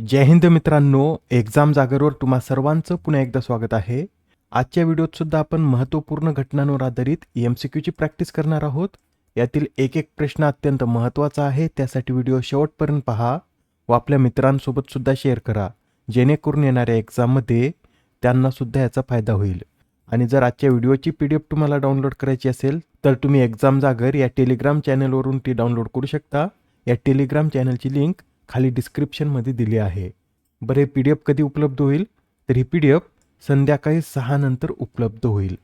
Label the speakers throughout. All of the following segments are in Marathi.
Speaker 1: जय हिंद मित्रांनो, एक्झाम जागरवर तुम्हा सर्वांचं पुन्हा एकदा स्वागत आहे. आजच्या व्हिडिओत सुद्धा आपण महत्त्वपूर्ण घटनांवर आधारित MCQची प्रॅक्टिस करणार आहोत. यातील एक एक प्रश्न अत्यंत महत्त्वाचा आहे, त्यासाठी व्हिडिओ शेवटपर्यंत पहा व आपल्या मित्रांसोबत सुद्धा शेअर करा, जेणेकरून येणाऱ्या एक्झाममध्ये त्यांना सुद्धा याचा फायदा होईल. आणि जर आजच्या व्हिडिओची PDF तुम्हाला डाउनलोड करायची असेल तर तुम्ही एक्झाम जागर या टेलिग्राम चॅनलवरून ती डाउनलोड करू शकता. या टेलिग्राम चॅनलची लिंक खाली डिस्क्रिप्शनमध्ये दिली आहे. बरे PDF कधी उपलब्ध होईल तर ही PDF संध्याकाळी 6 नंतर उपलब्ध होईल.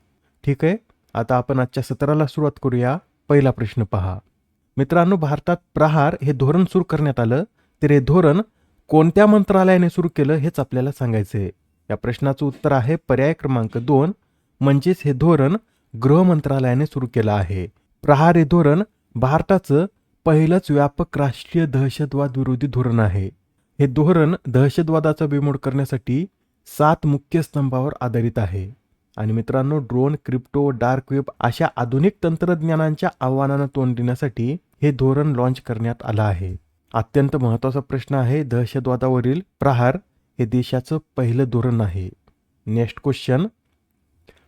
Speaker 1: ठीक आहे, आता आपण आजच्या सत्राला सुरुवात करूया. पहिला प्रश्न पहा मित्रांनो, भारतात प्रहार हे धोरण सुरू करण्यात आलं, तर हे धोरण कोणत्या मंत्रालयाने सुरू केलं हेच आपल्याला सांगायचं आहे. या प्रश्नाचं उत्तर आहे पर्याय क्रमांक 2, म्हणजेच हे धोरण गृह मंत्रालयाने सुरू केलं आहे. प्रहार हे धोरण भारताचं पहिलंच व्यापक राष्ट्रीय दहशतवाद विरोधी धोरण आहे. हे धोरण दहशतवादाचा बिमोड करण्यासाठी 7 मुख्य स्तंभावर आधारित आहे. आणि मित्रांनो, ड्रोन, क्रिप्टो, डार्क वेब अशा आधुनिक तंत्रज्ञानांच्या आव्हानांना तोंड देण्यासाठी हे धोरण लॉन्च करण्यात आलं आहे. अत्यंत महत्त्वाचा प्रश्न आहे. दहशतवादावरील प्रहार हे देशाचं पहिलं धोरण आहे. नेक्स्ट क्वेश्चन,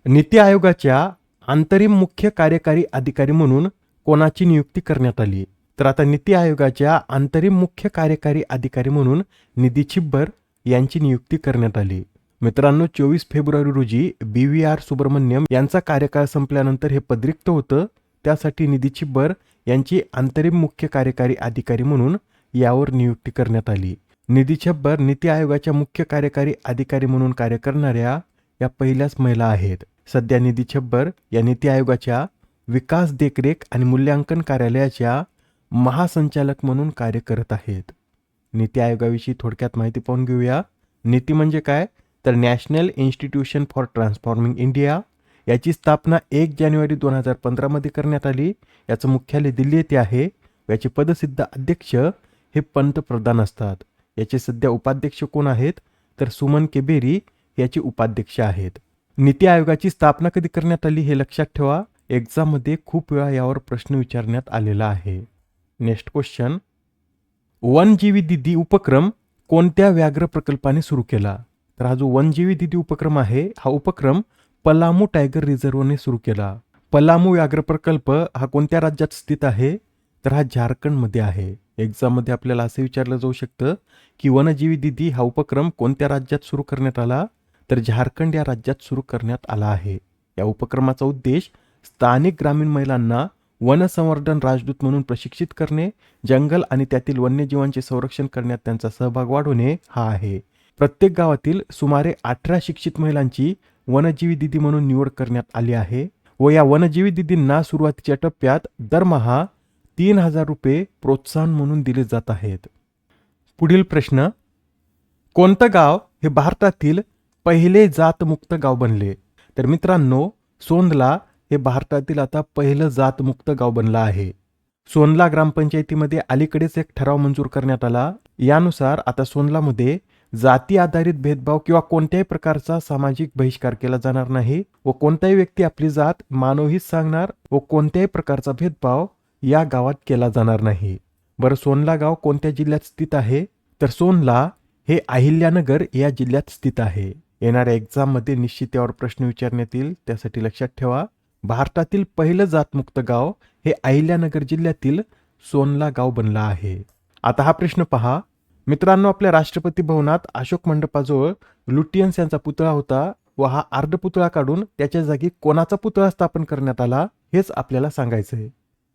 Speaker 1: नीती आयोगाच्या अंतरिम मुख्य कार्यकारी अधिकारी म्हणून कोणाची नियुक्ती करण्यात आली? तर आता नीती आयोगाच्या अंतरिम मुख्य कार्यकारी अधिकारी म्हणून निधी छिब्बर यांची नियुक्ती करण्यात आली. मित्रांनो, 24 फेब्रुवारी रोजी BVR सुब्रमण्यम यांचा कार्यकाळ संपल्यानंतर हे पद रिक्त होतं. त्यासाठी निधी छिब्बर यांची अंतरिम मुख्य कार्यकारी अधिकारी म्हणून यावर नियुक्ती करण्यात आली. निधी छिब्बर नीती आयोगाच्या मुख्य कार्यकारी अधिकारी म्हणून कार्य करणाऱ्या या पहिल्याच महिला आहेत. सध्या निधी छिब्बर या नीती आयोगाच्या विकास, देखरेख आणि मूल्यांकन कार्यालयाच्या महासंचालक म्हणून कार्य करत आहेत. नीती आयोगाविषयी थोडक्यात माहिती पाहून घेऊया. नीती म्हणजे काय, तर national institution for transforming India. याची स्थापना 1 जानेवारी 2015 मध्ये करण्यात आली. याचं मुख्यालय दिल्ली येथे आहे. याचे पदसिद्ध अध्यक्ष हे पंतप्रधान असतात. याचे सध्या उपाध्यक्ष कोण आहेत, तर सुमन केबेरी याचे उपाध्यक्ष आहेत. नीती आयोगाची स्थापना कधी करण्यात आली हे लक्षात ठेवा. एक्झाममध्ये खूप वेळा यावर प्रश्न विचारण्यात आलेला आहे. नेक्स्ट क्वेश्चन, वनजीवी दिदी उपक्रम कोणत्या व्याघ्र प्रकल्पाने सुरू केला? तर हा जो वनजीवी दिदी उपक्रम आहे, हा उपक्रम पलामू टायगर रिझर्वने सुरू केला. पलामू व्याघ्र प्रकल्प हा कोणत्या राज्यात स्थित आहे? तर हा झारखंडमध्ये आहे. एक्झाममध्ये आपल्याला असं विचारलं जाऊ शकतं की वनजीवी दिदी हा उपक्रम कोणत्या राज्यात सुरू करण्यात आला? तर झारखंड या राज्यात सुरू करण्यात आला आहे. या उपक्रमाचा उद्देश स्थानिक ग्रामीण महिलांना वनसंवर्धन राजदूत म्हणून प्रशिक्षित करणे, जंगल आणि त्यातील वन्यजीवांचे संरक्षण करण्यात त्यांचा सहभाग वाढवणे हा आहे. प्रत्येक गावातील सुमारे 18 शिक्षित महिलांची वनजीवी दिदी म्हणून निवड करण्यात आली आहे व या वनजीवी दिदींना सुरुवातीच्या टप्प्यात दरमहा 3000 रुपये प्रोत्साहन म्हणून दिले जात आहेत. पुढील प्रश्न, कोणतं गाव हे भारतातील पहिले जातमुक्त गाव बनले? तर मित्रांनो, सोंदला हे भारतातील आता पहिलं जातमुक्त गाव बनलं आहे. सोनला ग्रामपंचायतीमध्ये अलीकडेच एक ठराव मंजूर करण्यात आला. यानुसार आता सोनलामध्ये जाती आधारित भेदभाव किंवा कोणत्याही प्रकारचा सामाजिक बहिष्कार केला जाणार नाही व कोणताही व्यक्ती आपली जात मानव हीच सांगणार व कोणत्याही प्रकारचा भेदभाव या गावात केला जाणार नाही. बरं, सोनला गाव कोणत्या जिल्ह्यात स्थित आहे? तर सोनला हे अहिल्यानगर या जिल्ह्यात स्थित आहे. येणाऱ्या एक्झाममध्ये निश्चित यावर प्रश्न विचारण्यात येईल, त्यासाठी लक्षात ठेवा. भारतातील पहिलं जातमुक्त गाव हे अहिल्यानगर जिल्ह्यातील सोनला गाव बनलं आहे. आता हा प्रश्न पहा मित्रांनो, आपल्या राष्ट्रपती भवनात अशोक मंडपाजवळ लुटियन्स यांचा पुतळा होता व हा अर्धपुतळा काढून त्याच्या जागी कोणाचा पुतळा स्थापन करण्यात आला हेच आपल्याला सांगायचं आहे.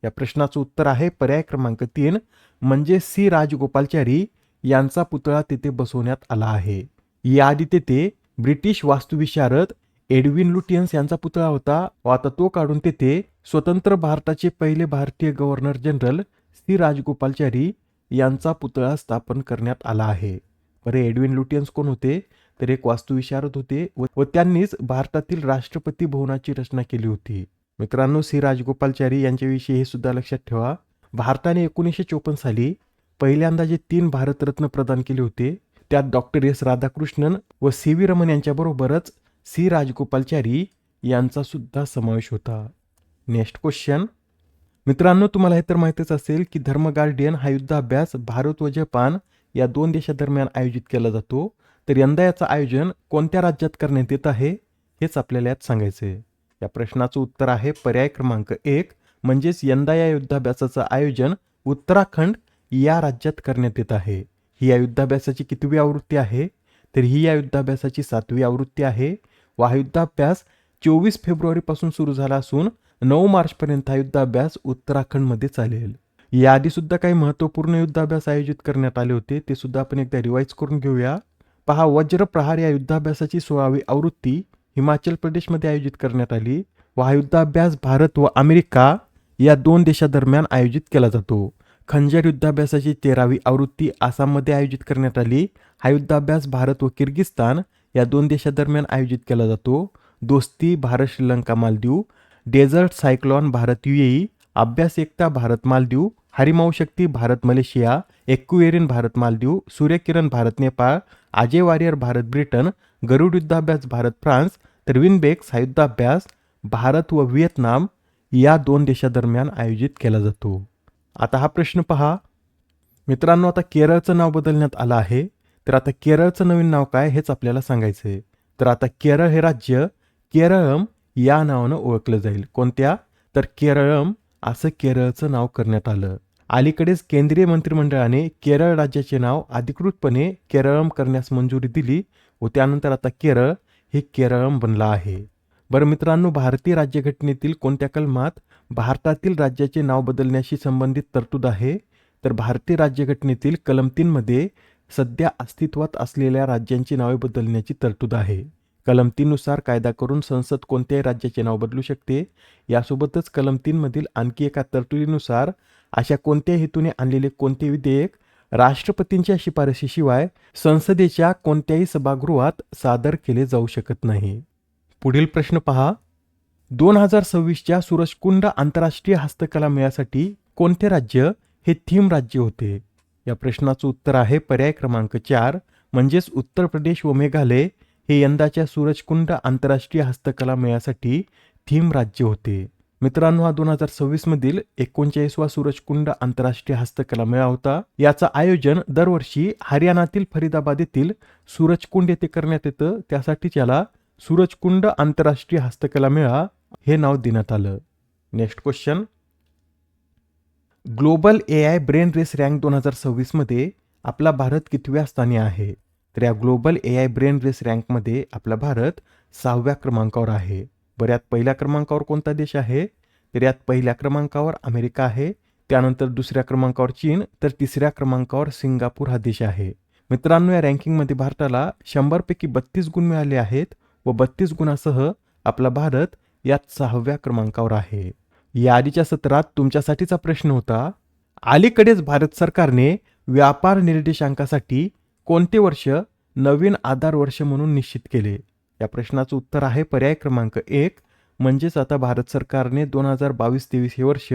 Speaker 1: या प्रश्नाचं उत्तर आहे पर्याय क्रमांक 3, म्हणजे C राजगोपालचारी यांचा पुतळा तेथे बसवण्यात आला आहे. याआधी तेथे ब्रिटिश वास्तुविशारद एडविन लुटियन्स यांचा पुतळा होता व आता तो काढून तेथे स्वतंत्र भारताचे पहिले भारतीय गव्हर्नर जनरल C राजगोपालचारी यांचा पुतळा स्थापन करण्यात आला आहे. बरे, एडविन लुटियन्स कोण होते? तर एक वास्तुविशारद होते व त्यांनीच भारतातील राष्ट्रपती भवनाची रचना केली होती. मित्रांनो, C राजगोपालचारी यांच्याविषयी हे सुद्धा लक्षात ठेवा. भारताने 1954 साली पहिल्यांदा जे 3 भारतरत्न प्रदान केले होते त्यात डॉक्टर S राधाकृष्णन व CV रमन यांच्याबरोबरच C राजगोपालचारी यांचा सुद्धा समावेश होता. नेक्स्ट क्वेश्चन, मित्रांनो, तुम्हाला हे तर माहितीच असेल की धर्म गार्डियन हा युद्धाभ्यास भारत व जपान या 2 देशादरम्यान आयोजित केला जातो. तर यंदा याचं आयोजन कोणत्या राज्यात करण्यात येत आहे हेच आपल्याला यात सांगायचं आहे. या प्रश्नाचं उत्तर आहे पर्याय क्रमांक 1, म्हणजेच यंदा या युद्धाभ्यासाचं आयोजन उत्तराखंड या राज्यात करण्यात येत आहे. ही या युद्धाभ्यासाची कितवी आवृत्ती आहे? तर ही या युद्धाभ्यासाची 7वी आवृत्ती आहे. व हा युद्धाभ्यास 24 फेब्रुवारीपासून सुरू झाला असून 9 मार्चपर्यंत हा युद्धाभ्यास उत्तराखंडमध्ये चालेल. याआधी सुद्धा काही महत्त्वपूर्ण युद्धाभ्यास आयोजित करण्यात आले होते, ते सुद्धा आपण एकदा रिवाईज करून घेऊया. पहा, वज्र प्रहार या युद्धाभ्यासाची 16वी आवृत्ती हिमाचल प्रदेशमध्ये आयोजित करण्यात आली व हा युद्धाभ्यास भारत व अमेरिका या 2 देशादरम्यान आयोजित केला जातो. खंजर युद्धाभ्यासाची 13वी आवृत्ती आसाममध्ये आयोजित करण्यात आली. हा युद्धाभ्यास भारत व किर्गिस्तान या 2 देशादरम्यान आयोजित केला जातो. Dosti Bharat Sri Lanka Maldives, desert cyclone Bharat UAE, अभ्यास Ekta Bharat Maldives, Harimau Shakti Bharat Malaysia, Ekuverin Bharat Maldives, Suryakiran Bharat Nepal, Ajay warrior Bharat Britain, Garuda युद्धाभ्यास भारत फ्रान्स, तर विनबेक्स हा युद्धाभ्यास भारत व व्हिएतनाम या 2 देशादरम्यान आयोजित केला जातो. आता हा प्रश्न पहा मित्रांनो, आता केरळचं नाव बदलण्यात आलं आहे. तर आता केरळचं नवीन नाव काय हेच आपल्याला सांगायचं आहे. तर आता केरळ हे राज्य केरळम या नावानं ओळखलं जाईल. कोणत्या? तर केरळम असं केरळचं नाव करण्यात आलं. अलीकडेच केंद्रीय मंत्रिमंडळाने केरळ राज्याचे नाव अधिकृतपणे केरळम करण्यास मंजुरी दिली व त्यानंतर आता केरळ हे केरळम बनला आहे. बरं मित्रांनो, भारतीय राज्यघटनेतील कोणत्या कलमात भारतातील राज्याचे नाव बदलण्याशी संबंधित तरतूद आहे? तर भारतीय राज्यघटनेतील कलम 3 मध्ये सध्या अस्तित्वात असलेल्या राज्यांची नावे बदलण्याची तरतूद आहे. कलम 3 नुसार कायदा करून संसद कोणत्याही राज्याचे नाव बदलू शकते. यासोबतच कलम 3 मधील आणखी एका तरतुदीनुसार अशा कोणत्याही हेतूने आणलेले कोणते विधेयक राष्ट्रपतींच्या शिफारशीशिवाय संसदेच्या कोणत्याही सभागृहात सादर केले जाऊ शकत नाही. पुढील प्रश्न पहा, 2026च्या सूरजकुंड आंतरराष्ट्रीय हस्तकला मेळ्यासाठी कोणते राज्य हे थीम राज्य होते? या प्रश्नाचं उत्तर आहे पर्याय क्रमांक 4, म्हणजेच उत्तर प्रदेश व मेघालय हे यंदाच्या सूरजकुंड आंतरराष्ट्रीय हस्तकला मेळ्यासाठी थीम राज्य होते. मित्रांनो, हा 2026 मधील 39वा सूरजकुंड आंतरराष्ट्रीय हस्तकला मेळा होता. याचं आयोजन दरवर्षी हरियाणातील फरीदाबाद येथील सूरजकुंड येथे करण्यात येतं. त्यासाठी त्याला सूरजकुंड आंतरराष्ट्रीय हस्तकला मेळा हे नाव देण्यात आलं. Next question, global AI brain race rank 2026 मध्ये आपला भारत कितव्या स्थानी आहे? तर या ग्लोबल AI ब्रेन रेस रँकमध्ये आपला भारत 6व्या क्रमांकावर आहे. बरं, यात पहिल्या क्रमांकावर कोणता देश आहे? तर यात पहिल्या क्रमांकावर अमेरिका आहे, त्यानंतर दुसऱ्या क्रमांकावर चीन, तर तिसऱ्या क्रमांकावर सिंगापूर हा देश आहे. मित्रांनो, या रँकिंगमध्ये भारताला 100 पैकी 32 गुण मिळाले आहेत व 32 गुणासह आपला भारत यात 6व्या क्रमांकावर आहे. या आधीच्या सत्रात तुमच्यासाठीचा प्रश्न होता, अलीकडेच भारत सरकारने व्यापार निर्देशांकासाठी कोणते वर्ष नवीन आधार वर्ष म्हणून निश्चित केले? या प्रश्नाचं उत्तर आहे पर्याय क्रमांक 1, म्हणजेच आता भारत सरकारने 2022-23 हे वर्ष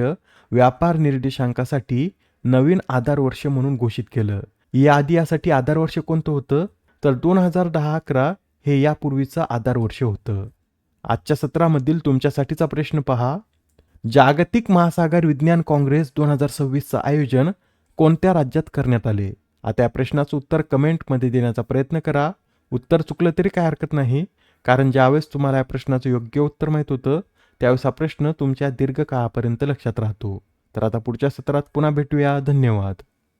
Speaker 1: व्यापार निर्देशांकासाठी नवीन आधार वर्ष म्हणून घोषित केलं. याआधी यासाठी आधार वर्ष कोणतं होतं? तर 2010-11 हे यापूर्वीचं आधार वर्ष होतं. आजच्या सत्रामधील तुमच्यासाठीचा प्रश्न पहा, जागतिक महासागर विज्ञान काँग्रेस 2026चं आयोजन कोणत्या राज्यात करण्यात आले? आता या प्रश्नाचं उत्तर कमेंटमध्ये देण्याचा प्रयत्न करा. उत्तर चुकलं तरी काय हरकत नाही, कारण ज्यावेळेस तुम्हाला या प्रश्नाचं योग्य उत्तर माहीत होतं त्यावेळेस हा प्रश्न तुमच्या दीर्घकाळापर्यंत लक्षात राहतो. तर आता पुढच्या सत्रात पुन्हा भेटूया. धन्यवाद.